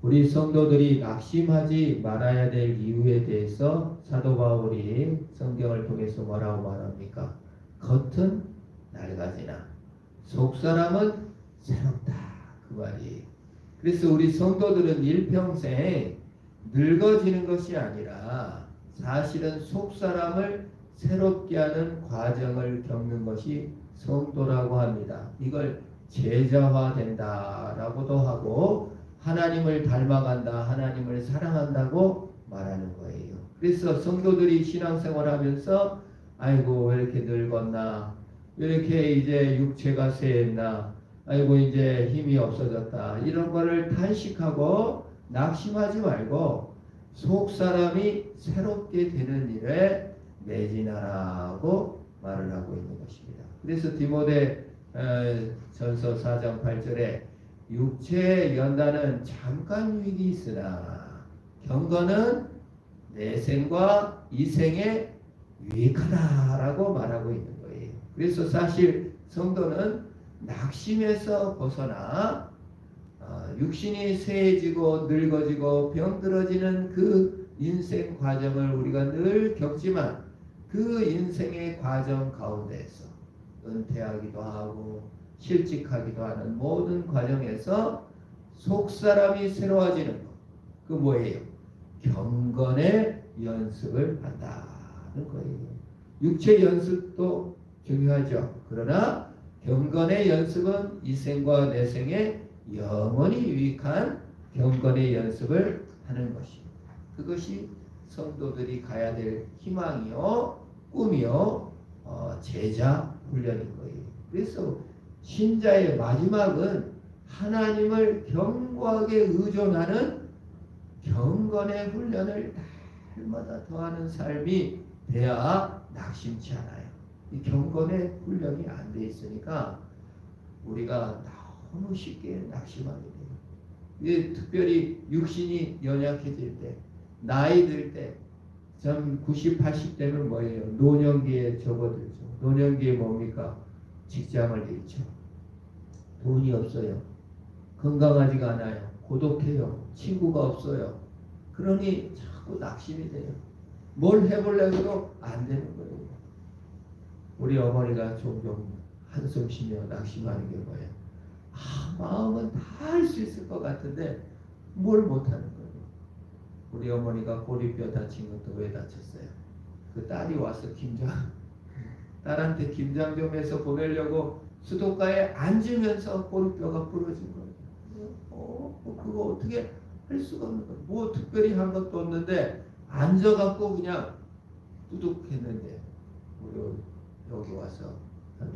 우리 성도들이 낙심하지 말아야 될 이유에 대해서 사도 바울이 성경을 통해서 뭐라고 말합니까? 겉은 낡아지나 속사람은 새롭다, 그 말이. 그래서 우리 성도들은 일평생 늙어지는 것이 아니라 사실은 속사람을 새롭게 하는 과정을 겪는 것이 성도라고 합니다. 이걸 제자화된다라고도 하고 하나님을 닮아간다, 하나님을 사랑한다고 말하는 거예요. 그래서 성도들이 신앙생활하면서 아이고 왜 이렇게 늙었나, 왜 이렇게 이제 육체가 쇠했나, 아이고 이제 힘이 없어졌다, 이런 거를 탄식하고 낙심하지 말고 속사람이 새롭게 되는 일에 매진하라고 말을 하고 있는 것입니다. 그래서 디모데 전서 4장 8절에 육체의 연단은 잠깐 유익이 있으나 경건은 내생과 이생에 유익하다라고 말하고 있는 거예요. 그래서 사실 성도는 낙심에서 벗어나 육신이 쇠해지고 늙어지고 병들어지는 그 인생 과정을 우리가 늘 겪지만 그 인생의 과정 가운데에서 은퇴하기도 하고 실직하기도 하는 모든 과정에서 속사람이 새로워지는 것, 그 뭐예요? 경건의 연습을 한다는 거예요. 육체 연습도 중요하죠. 그러나 경건의 연습은 이생과 내생에 영원히 유익한 경건의 연습을 하는 것입니다. 그것이 성도들이 가야 될 희망이요, 꿈이요, 제자 훈련인 거예요. 그래서 신자의 마지막은 하나님을 견고하게 의존하는 경건의 훈련을 날마다 더하는 삶이 돼야 낙심치 않아요. 이 경건의 훈련이 안 돼 있으니까 우리가 너무 쉽게 낙심하게 돼요. 이게 특별히 육신이 연약해질 때, 나이 들 때, 참 90, 80대는 뭐예요? 노년기에 접어들죠. 노년기에 뭡니까? 직장을 잃죠. 돈이 없어요. 건강하지가 않아요. 고독해요. 친구가 없어요. 그러니 자꾸 낙심이 돼요. 뭘 해보려고 안 되는 거예요. 우리 어머니가 종종 한숨 쉬며 낙심하는 게 뭐예요? 마음은 다 할 수 있을 것 같은데 뭘 못하는 거예요. 우리 어머니가 고리뼈 다친 것도 왜 다쳤어요? 그 딸이 와서 딸한테 김장 좀 해서 보내려고 수도가에 앉으면서 고리뼈가 부러진 거예요. 그거 어떻게 할 수가 없는 거예요. 뭐 특별히 한 것도 없는데 앉아갖고 그냥 두둑했는데 우리 여기 와서 한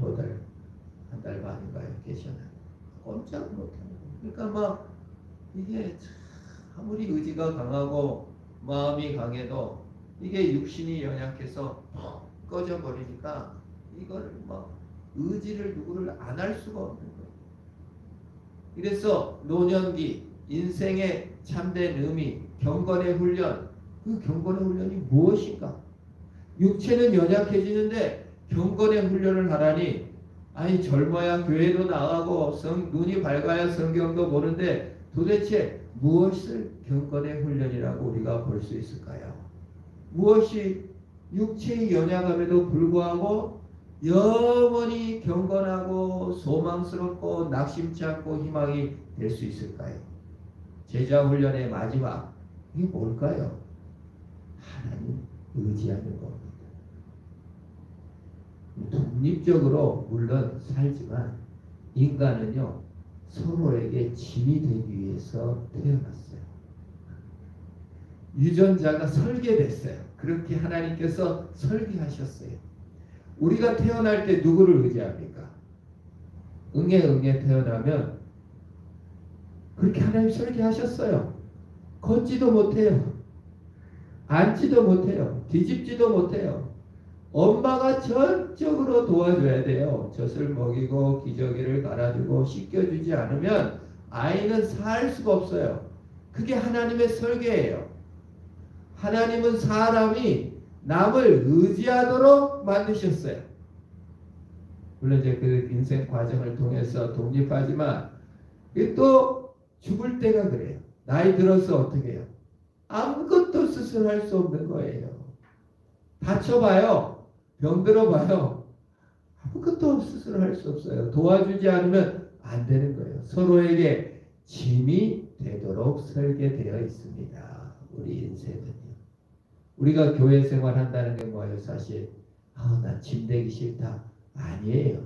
달 반인가요? 계셨나요? 꼼짝 못하는 거예요. 그러니까 막 이게 아무리 의지가 강하고 마음이 강해도 이게 육신이 연약해서 꺼져버리니까 이걸 막 의지를 누구를 안 할 수가 없는 거예요. 그래서 노년기, 인생의 참된 의미, 경건의 훈련, 그 경건의 훈련이 무엇인가? 육체는 연약해지는데 경건의 훈련을 하라니, 아니 젊어야 교회도 나가고 눈이 밝아야 성경도 보는데 도대체 무엇을 경건의 훈련이라고 우리가 볼 수 있을까요? 무엇이 육체의 연약함에도 불구하고 영원히 경건하고 소망스럽고 낙심치 않고 희망이 될 수 있을까요? 제자 훈련의 마지막, 이게 뭘까요? 하나님 의지하는 겁니다. 독립적으로 물론 살지만 인간은요 서로에게 짐이 되기 위해서 태어났어요. 유전자가 설계됐어요. 그렇게 하나님께서 설계하셨어요. 우리가 태어날 때 누구를 의지합니까? 응애 태어나면 그렇게 하나님 설계하셨어요. 걷지도 못해요. 앉지도 못해요. 뒤집지도 못해요. 엄마가 전적으로 도와줘야 돼요. 젖을 먹이고 기저귀를 갈아주고 씻겨주지 않으면 아이는 살 수가 없어요. 그게 하나님의 설계예요. 하나님은 사람이 남을 의지하도록 만드셨어요. 물론 이제 그 인생 과정을 통해서 독립하지만 또 죽을 때가 그래요. 나이 들어서 어떻게 해요? 아무것도 스스로 할 수 없는 거예요. 다쳐봐요. 병들어봐요. 아무것도 스스로 할 수 없어요. 도와주지 않으면 안 되는 거예요. 서로에게 짐이 되도록 설계되어 있습니다. 우리 인생은요. 우리가 교회 생활한다는 게 뭐예요? 사실 나 짐 되기 싫다. 아니에요.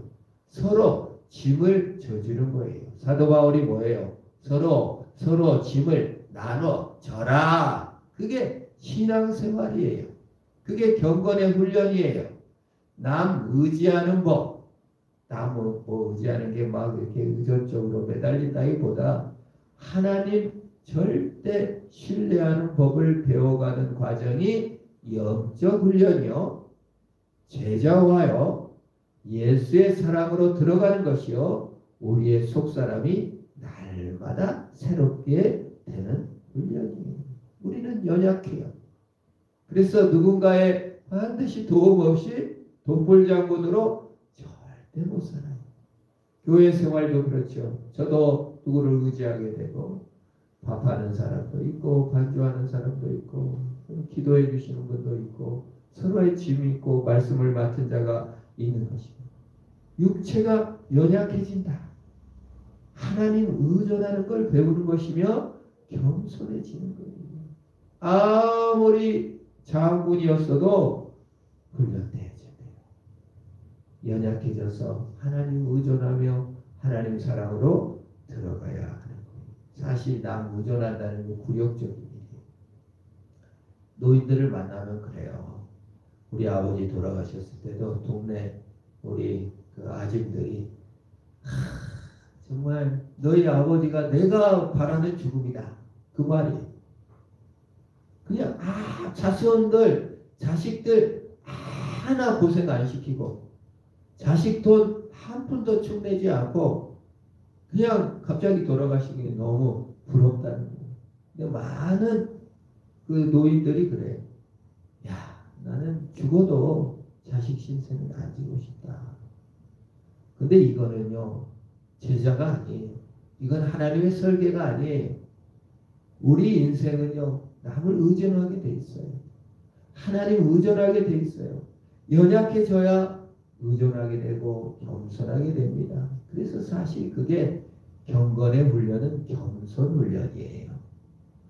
서로 짐을 져주는 거예요. 사도 바울이 뭐예요? 서로 짐을 나눠 져라. 그게 신앙생활이에요. 그게 경건의 훈련이에요. 남 의지하는 법. 남 의지하는 게 막 이렇게 의존적으로 매달린다기보다 하나님 절대 신뢰하는 법을 배워가는 과정이 영적 훈련이요. 제자화요. 예수의 사랑으로 들어가는 것이요. 우리의 속사람이 날마다 새롭게 되는 훈련이에요. 우리는 연약해요. 그래서 누군가의 반드시 도움 없이 돈벌장군으로 절대 못 살아요. 교회 생활도 그렇죠. 저도 누구를 의지하게 되고 밥하는 사람도 있고 반주하는 사람도 있고 기도해 주시는 분도 있고 서로의 짐이 있고 말씀을 맡은 자가 있는 것입니다. 육체가 연약해진다. 하나님 의존하는 걸 배우는 것이며 겸손해지는 거예요. 아무리 장군이었어도 훈련돼야죠. 연약해져서 하나님 의존하며 하나님 사랑으로 들어가야 하는 거예요. 사실 남 의존한다는 게 굴욕적인 일이에요. 노인들을 만나면 그래요. 우리 아버지 돌아가셨을 때도 동네 우리 그 아줌들이 정말 너희 아버지가 내가 바라는 죽음이다. 그 말이에요. 그냥 자손들 자식들 하나 고생 안 시키고 자식 돈 한 푼도 축내지 않고 그냥 갑자기 돌아가시기 너무 부럽다는 거예요. 근데 많은 그 노인들이 그래. 야, 나는 죽어도 자식 신세는 안 지고 싶다. 근데 이거는요, 제자가 아니에요. 이건 하나님의 설계가 아니에요. 우리 인생은요, 남을 의존하게 돼 있어요. 하나님 의존하게 돼 있어요. 연약해져야 의존하게 되고 겸손하게 됩니다. 그래서 사실 그게 경건의 훈련은 겸손 훈련이에요.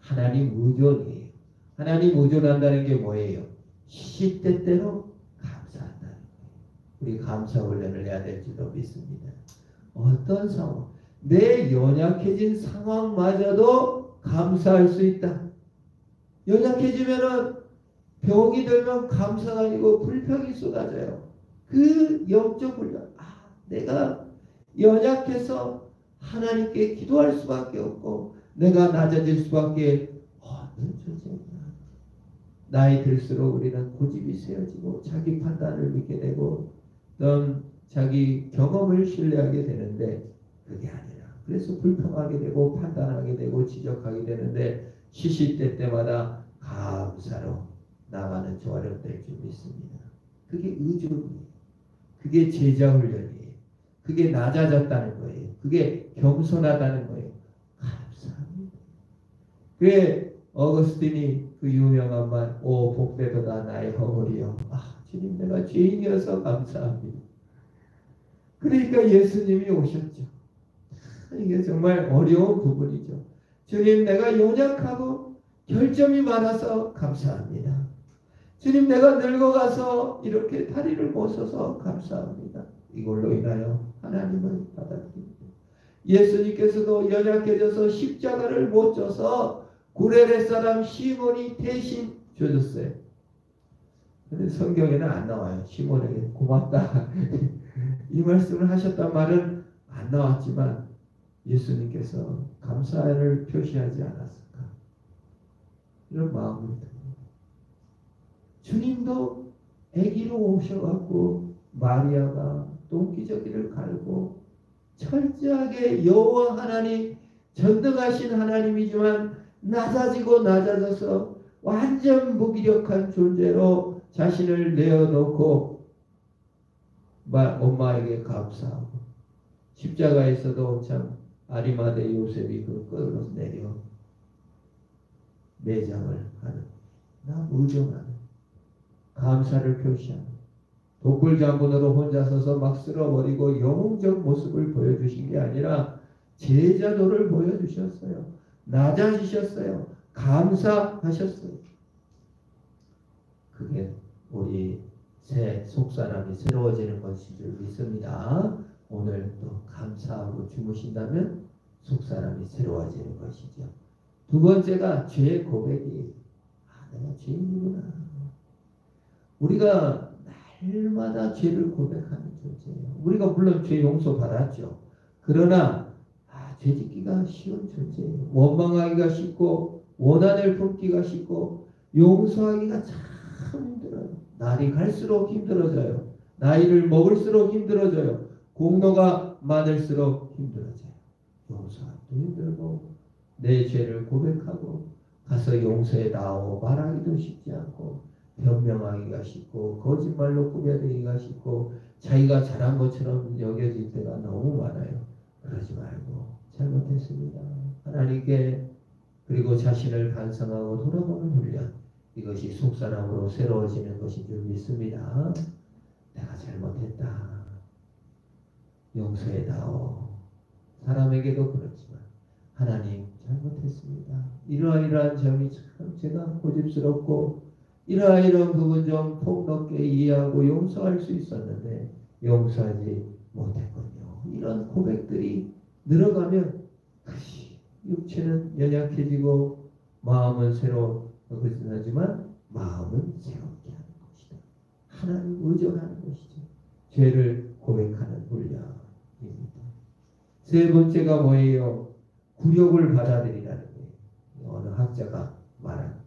하나님 의존이에요. 하나님 의존한다는 게 뭐예요? 시시때때로 감사한다는 거예요. 우리 감사 훈련을 해야 될지도 믿습니다. 어떤 상황, 내 연약해진 상황마저도 감사할 수 있다. 연약해지면은 병이 들면 감사가 아니고 불평이 쏟아져요. 그 영적 훈련. 내가 연약해서 하나님께 기도할 수밖에 없고 내가 낮아질 수밖에 없는 존재구나. 나이 들수록 우리는 고집이 세워지고 자기 판단을 믿게 되고 자기 경험을 신뢰하게 되는데 그게 아니라 그래서 불평하게 되고 판단하게 되고 지적하게 되는데 시시때때마다 감사로 나가는 조화력 될 줄 믿습니다. 그게 의존이에요. 그게 제자 훈련이에요. 그게 낮아졌다는 거예요. 그게 겸손하다는 거예요. 감사합니다. 그래 어거스틴이 그 유명한 말, 오 복되도다 나의 허물이여. 주님 내가 죄인이어서 감사합니다. 그러니까 예수님이 오셨죠. 이게 정말 어려운 부분이죠. 주님 내가 연약하고 결점이 많아서 감사합니다. 주님 내가 늙어가서 이렇게 다리를 못 서서 감사합니다. 이걸로 인하여 하나님을 받아들입니다. 예수님께서도 연약해져서 십자가를 못 져서 구레네 사람 시몬이 대신 져줬어요. 근데 성경에는 안 나와요. 시몬에게 고맙다. 이 말씀을 하셨단 말은 안 나왔지만 예수님께서 감사를 표시하지 않았을까? 이런 마음을 듭니다. 주님도 아기로 오셔갖고 마리아가 똥기저귀를 갈고 철저하게 여호와 하나님 전능하신 하나님이지만 낮아지고 낮아져서 완전 무기력한 존재로 자신을 내어놓고 엄마에게 감사하고 십자가에서도 참 아리마대 요셉이 그 끌어내려 매장을 하는, 나 의존하는, 감사를 표시하는, 독불장군으로 혼자 서서 막 쓸어버리고 영웅적 모습을 보여주신 게 아니라 제자도를 보여주셨어요. 낮아지셨어요. 감사하셨어요. 그게 우리 새 속사람이 새로워지는 것인 줄 믿습니다. 오늘 또 감사하고 주무신다면 속사람이 새로워지는 것이죠. 두 번째가 죄 고백이, 내가 죄인이구나. 우리가 날마다 죄를 고백하는 존재예요. 우리가 물론 죄 용서 받았죠. 그러나 죄짓기가 쉬운 존재예요. 원망하기가 쉽고 원한을 품기가 쉽고 용서하기가 참 힘들어요. 날이 갈수록 힘들어져요. 나이를 먹을수록 힘들어져요. 공로가 많을수록 힘들어져요. 용서하기도 힘들고 내 죄를 고백하고 가서 용서해다오 말하기도 쉽지 않고 변명하기가 쉽고 거짓말로 꾸며대기가 쉽고 자기가 잘한 것처럼 여겨질 때가 너무 많아요. 그러지 말고 잘못했습니다. 하나님께 그리고 자신을 반성하고 돌아보는 훈련, 이것이 속사람으로 새로워지는 것인 줄 믿습니다. 내가 잘못했다. 용서해다오. 사람에게도 그렇지만 하나님 잘못했습니다. 이러이러한 점이 참 제가 고집스럽고 이러이러한 부분 좀 폭넓게 이해하고 용서할 수 있었는데 용서하지 못했군요. 이런 고백들이 늘어가면 육체는 연약해지고 마음은 새로워지지만 마음은 새롭게 하는 것이다. 하나님 의존하는 것이죠. 죄를 고백하는 훈련입니다. 세 번째가 뭐예요? 굴욕을 받아들이라는 거예요. 어느 학자가 말한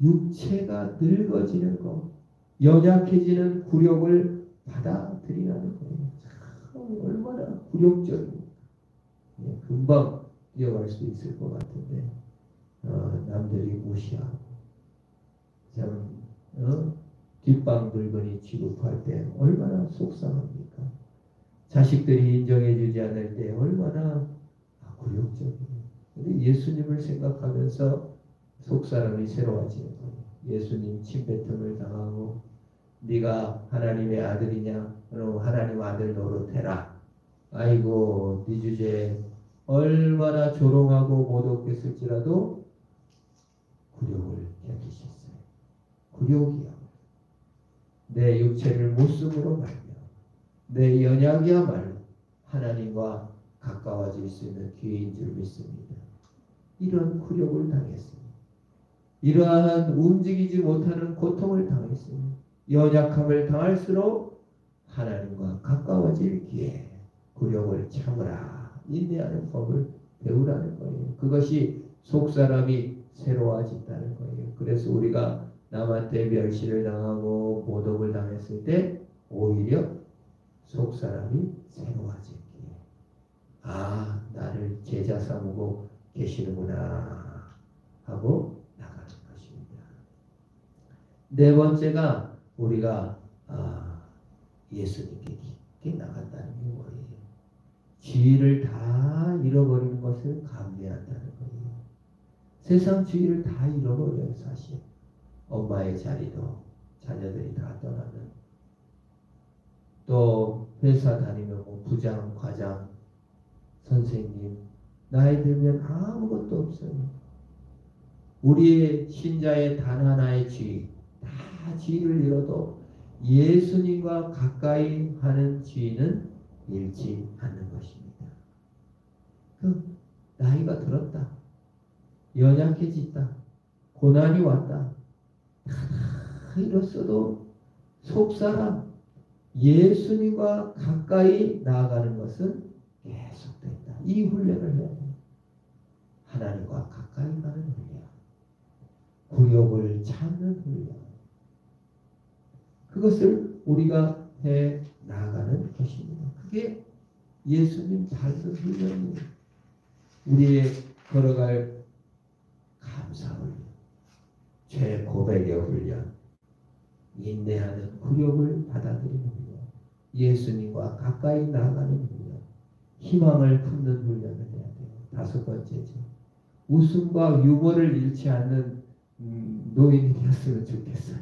육체가 늙어지는 것, 연약해지는 굴욕을 받아들이라는 거예요. 참 얼마나 굴욕적입니까? 금방 뛰어갈 수 있을 것 같은데 남들이 무시하고 참 뒷방 늙은이 취급할 때 얼마나 속상합니까? 자식들이 인정해주지 않을 때 얼마나 굴욕적이에요. 근데 예수님을 생각하면서 속사람이 새로워지는 거예요. 예수님 침뱉음을 당하고 네가 하나님의 아들이냐? 그럼 하나님 아들 노릇해라. 아이고 네 주제에 얼마나 조롱하고 모독했을지라도 굴욕을 견디셨어요. 굴욕이야. 내 육체를 못쓰므로 말며 내 연약이야말로 하나님과 가까워질 수 있는 기회인 줄 믿습니다. 이런 굴욕을 당했습니다. 이러한 움직이지 못하는 고통을 당했습니다. 연약함을 당할수록 하나님과 가까워질 기회, 굴욕을 참으라. 인내하는 법을 배우라는 거예요. 그것이 속사람이 새로워진다는 거예요. 그래서 우리가 남한테 멸시를 당하고 모독을 당했을 때 오히려 속사람이 새로워지기에 나를 제자 삼고 계시는구나 하고 나가는 것입니다. 네 번째가 우리가 예수님께 깊게 나간다는 게 뭐예요? 주의를 다 잃어버리는 것을 감내한다는 거예요. 세상 주의를 다 잃어버려요. 사실 엄마의 자리도 자녀들이 다 떠나면 또 회사 다니면 부장, 과장, 선생님 나이 들면 아무것도 없어요. 우리의 신자의 단 하나의 주의, 다 주의를 잃어도 예수님과 가까이 하는 주의는 잃지 않는 것입니다. 나이가 들었다, 연약해졌다, 고난이 왔다, 다 잃었어도 속사람 예수님과 가까이 나아가는 것은 계속된다. 이 훈련을 해야 돼요. 하나님과 가까이 가는 훈련, 굴욕을 참는 훈련, 그것을 우리가 해 나아가는 것입니다. 그게 예수님 닮은 훈련이에요. 우리의 걸어갈 감사 훈련, 죄 고백의 훈련, 인내하는 굴욕을 받아들이는 훈련, 예수님과 가까이 나아가는 훈련, 희망을 품는 훈련을 해야 돼요. 다섯 번째죠. 웃음과 유머를 잃지 않는 노인이 되었으면 좋겠어요.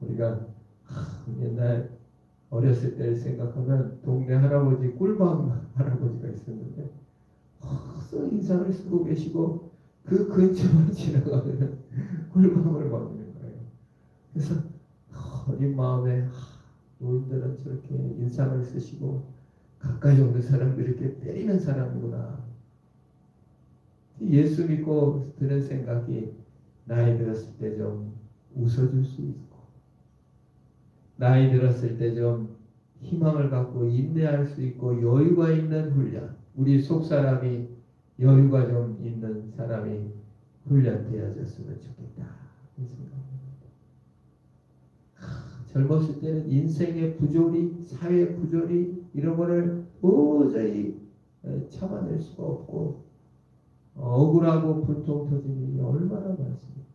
우리가 옛날 어렸을 때를 생각하면 동네 할아버지 꿀밤 할아버지가 있었는데 항상 인상을 쓰고 계시고 그 근처만 지나가면 꿀밤을 먹는 거예요. 그래서 어린 마음에 노인들은 저렇게 인상을 쓰시고 가까이 오는 사람들 이렇게 때리는 사람이구나. 예수 믿고 드는 생각이 나이 들었을 때 좀 웃어줄 수 있고 나이 들었을 때 좀 희망을 갖고 인내할 수 있고 여유가 있는 훈련, 우리 속사람이 여유가 좀 있는 사람이 훈련되어졌으면 좋겠다. 젊었을 때는 인생의 부조리, 사회 부조리 이런 거를 도저히 참아낼 수가 없고 억울하고 분통 터진 일이 얼마나 많습니까?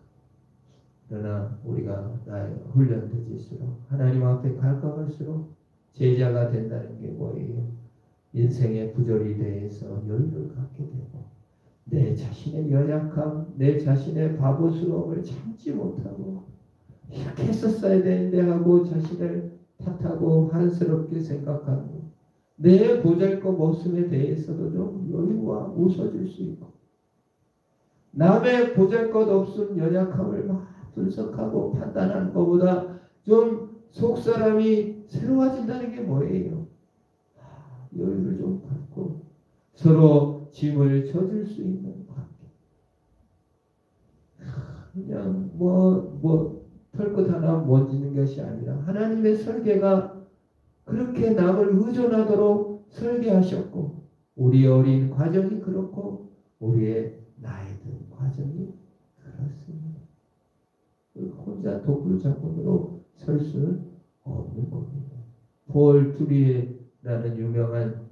그러나 우리가 나의 훈련되질수록 하나님 앞에 갈까 갈수록 제자가 된다는 게 뭐예요? 인생의 부조리에 대해서 여유를 갖게 되고 내 자신의 연약함, 내 자신의 바보스러움을 참지 못하고 이렇게 했었어야 되는데 하고 자신을 탓하고 한스럽게 생각하고 내 보잘것없음에 대해서도 좀 여유와 웃어줄 수 있고 남의 보잘것없음 연약함을 막 분석하고 판단하는 것보다 좀 속사람이 새로워진다는 게 뭐예요? 여유를 좀 갖고 서로 짐을 져줄 수 있는 관계. 그냥 털끝 하나 먼지는 것이 아니라 하나님의 설계가 그렇게 남을 의존하도록 설계하셨고 우리의 어린 과정이 그렇고 우리의 나이 든 과정이 그렇습니다. 혼자 독불장군으로 설 수는 없는 겁니다. 폴 투리라는 유명한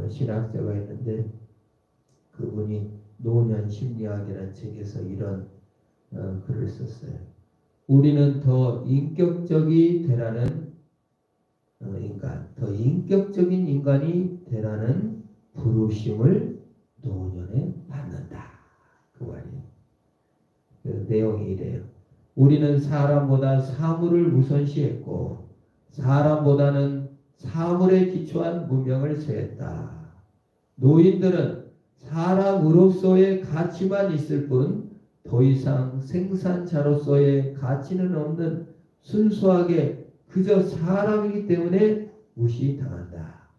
신학자가 있는데 그분이 노년 심리학이라는 책에서 이런 글을 썼어요. 우리는 더 인격적이 되라는 인간, 더 인격적인 인간이 되라는 부르심을 노년에 받는다. 그 말이에요. 그 내용이 이래요. 우리는 사람보다 사물을 우선시했고 사람보다는 사물에 기초한 문명을 세했다. 노인들은 사람으로서의 가치만 있을 뿐 더 이상 생산자로서의 가치는 없는 순수하게 그저 사람이기 때문에 무시당한다.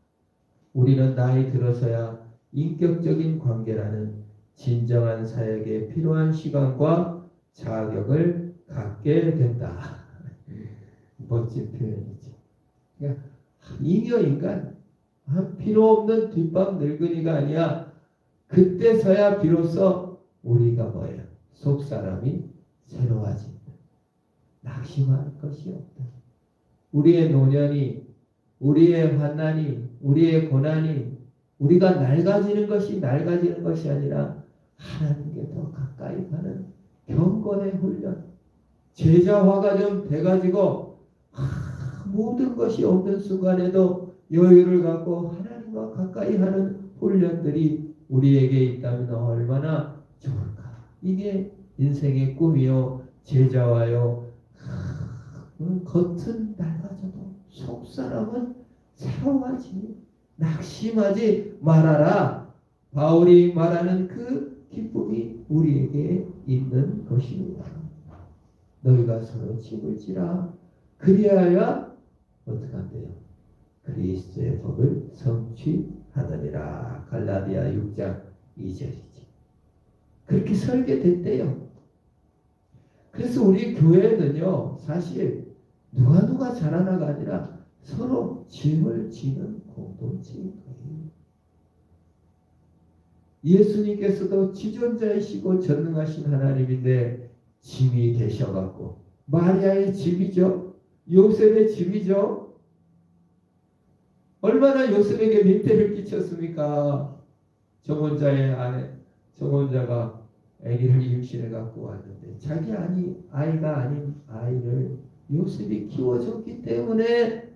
우리는 나이 들어서야 인격적인 관계라는 진정한 사역에 필요한 시간과 자격을 갖게 된다. 멋진 표현이죠. 그러니까 잉여 인간, 필요 없는 뒷밥 늙은이가 아니야. 그때서야 비로소 우리가 뭐예요? 속사람이 새로워진다. 낙심할 것이 없다. 우리의 노년이, 우리의 환난이, 우리의 고난이 우리가 낡아지는 것이 아니라 하나님께 더 가까이 가는 경건의 훈련. 제자화가 좀 돼가지고 모든 것이 없는 순간에도 여유를 갖고 하나님과 가까이 하는 훈련들이 우리에게 있다면 얼마나 좋을까. 이게 인생의 꿈이요 제자와요. 겉은 낡아져도 속사람은 새로워지니 낙심하지 말아라. 바울이 말하는 그 기쁨이 우리에게 있는 것입니다. 너희가 서로 짐을 지라. 그리하여 어떻게 한대요? 그리스도의 법을 성취하느니라. 갈라디아 6장 2절이지. 그렇게 설계됐대요. 그래서 우리 교회는요, 사실 누가 잘하나가 아니라 서로 짐을 지는 공동체인 거예요. 예수님께서도 지존자이시고 전능하신 하나님인데 짐이 되셔갖고 마리아의 짐이죠. 요셉의 짐이죠. 얼마나 요셉에게 민폐를 끼쳤습니까? 정혼자의 아내, 정혼자가 아기를 임신해 갖고 왔는데 자기 아이가 아닌 아이를 요셉이 키워줬기 때문에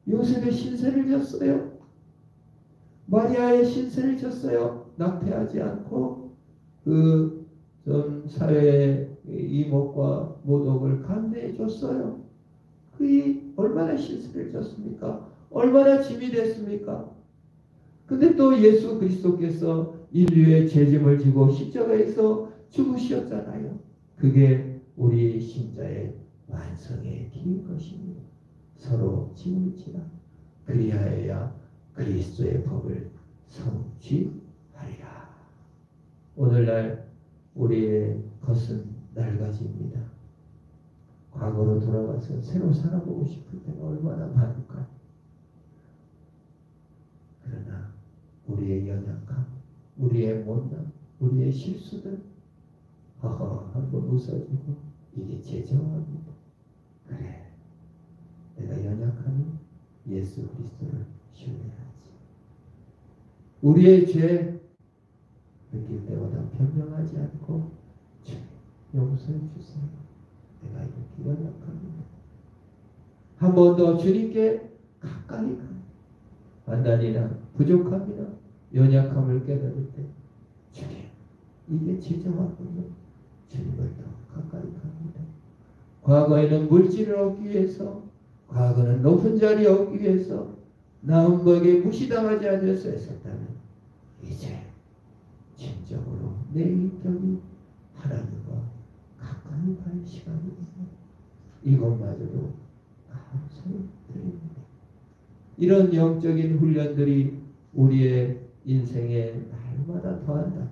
요셉의 신세를 졌어요. 마리아의 신세를 졌어요. 낙태하지 않고 그 전 사회의 이목과 모독을 감내해 줬어요. 그이 얼마나 실수를 졌습니까? 얼마나 짐이 됐습니까? 근데 또 예수 그리스도께서 인류의 죄짐을 지고 십자가에서 죽으셨잖아요. 그게 우리 신자의 완성의 길인 것입니다. 서로 짐을 지라. 그리하여야 그리스도의 법을 성취하리라. 오늘날 우리의 것은 낡아집니다. 과거로 돌아가서 새로 살아보고 싶을 때가 얼마나 많을까. 그러나 우리의 연약함, 우리의 못남, 우리의 실수들 한번 웃어주고 이게 제정합니다. 그래, 내가 연약하니 예수 그리스도를 신뢰하지. 우리의 죄 느낄 때마다 변명하지 않고 주님 용서해 주세요. 내가 이렇게 연약합니다. 한 번 더 주님께 가까이 가. 판단이나 부족함이나 연약함을 깨달을 때 주님 이게 지정하군요. 주님을 더 가까이 갑니다. 과거에는 물질을 얻기 위해서, 과거는 높은 자리 얻기 위해서 남에게 무시당하지 않으면서 했었다면 이제 진정으로 내 인격이 하나님과 가까이 갈 시간입니다. 이것마저도 감사를 드립니다. 이런 영적인 훈련들이 우리의 인생에 날마다 더한다면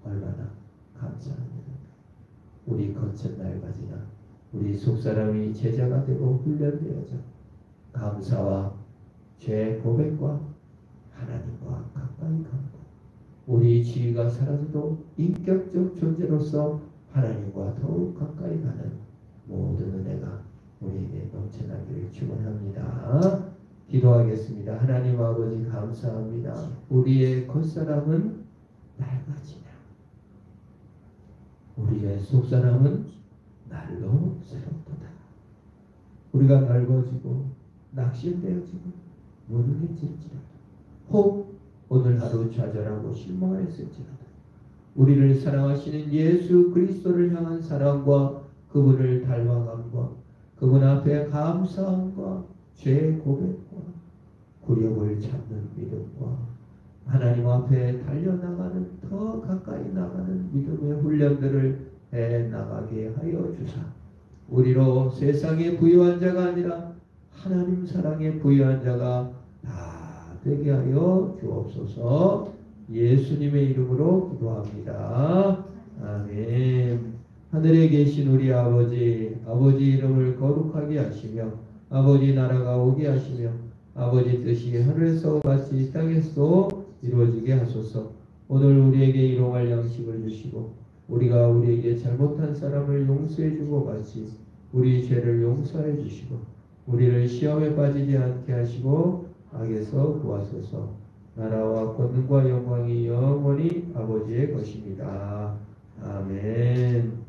얼마나 감사합니다. 우리 거친 낡아지나 우리 속사람이 제자가 되고 훈련되어져 감사와 죄 고백과 하나님과 가까이 가고 우리 지위가 사라져도 인격적 존재로서 하나님과 더욱 가까이 가는 모든 은혜가 우리에게 넘쳐나기를 축원합니다. 기도하겠습니다. 하나님 아버지 감사합니다. 우리의 겉사람은 낡아지나 우리의 속사람은 날로 새롭도다. 우리가 낡아지고 낙심되어지고 무능해질지라도 혹 오늘 하루 좌절하고 실망했을지라도 우리를 사랑하시는 예수 그리스도를 향한 사랑과 그분을 닮아감과 그분 앞에 감사함과 죄 고백과 굴욕을 참는 믿음과 하나님 앞에 달려나가는 더 가까이 나가는 믿음의 훈련들을 해나가게 하여 주사 우리로 세상에 부유한 자가 아니라 하나님 사랑에 부유한 자가 다 되게 하여 주옵소서. 예수님의 이름으로 기도합니다. 아멘. 하늘에 계신 우리 아버지 이름을 거룩하게 하시며 아버지 나라가 오게 하시며 아버지 뜻이 하늘에서 같이 이 땅에서도 이루어지게 하소서. 오늘 우리에게 일용할 양식을 주시고 우리가 우리에게 잘못한 사람을 용서해 주고 같이 우리 죄를 용서해 주시고 우리를 시험에 빠지지 않게 하시고 악에서 구하소서. 나라와 권능과 영광이 영원히 아버지의 것입니다. 아멘.